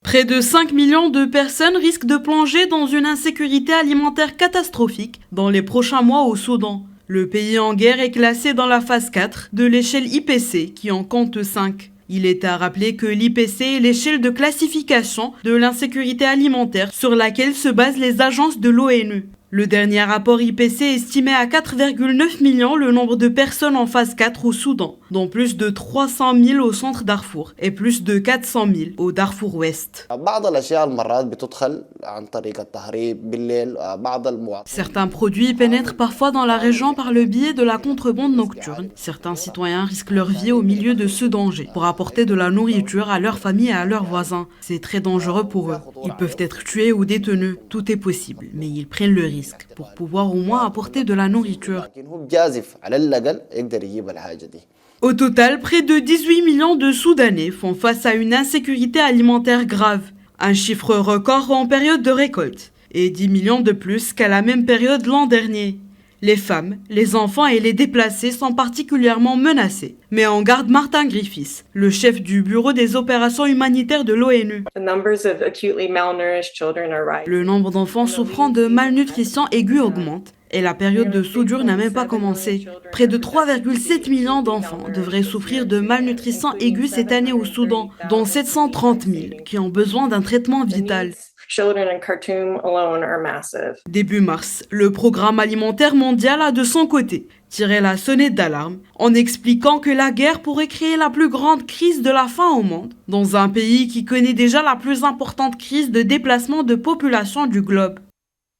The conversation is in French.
Près de 5 millions de personnes risquent de plonger dans une insécurité alimentaire catastrophique dans les prochains mois au Soudan. Le pays en guerre est classé dans la phase 4 de l'échelle IPC qui en compte 5. Il est à rappeler que l'IPC est l'échelle de classification de l'insécurité alimentaire sur laquelle se basent les agences de l'ONU. Le dernier rapport IPC estimait à 4,9 millions le nombre de personnes en phase 4 au Soudan, dont plus de 300 000 au centre Darfour et plus de 400 000 au Darfour Ouest. Certains produits pénètrent parfois dans la région par le biais de la contrebande nocturne. Certains citoyens risquent leur vie au milieu de ce danger pour apporter de la nourriture à leur famille et à leurs voisins. C'est très dangereux pour eux. Ils peuvent être tués ou détenus. Tout est possible, mais ils prennent le risque pour pouvoir au moins apporter de la nourriture. Au total, près de 18 millions de Soudanais font face à une insécurité alimentaire grave, un chiffre record en période de récolte, et 10 millions de plus qu'à la même période l'an dernier. Les femmes, les enfants et les déplacés sont particulièrement menacés. Mais en garde Martin Griffiths, le chef du bureau des opérations humanitaires de l'ONU. Le nombre d'enfants souffrant de malnutrition aiguë augmente. Et la période de soudure n'a même pas commencé. Près de 3,7 millions d'enfants devraient souffrir de malnutrition aiguë cette année au Soudan, dont 730 000 qui ont besoin d'un traitement vital. Début mars, le Programme alimentaire mondial a de son côté tiré la sonnette d'alarme en expliquant que la guerre pourrait créer la plus grande crise de la faim au monde, dans un pays qui connaît déjà la plus importante crise de déplacement de population du globe.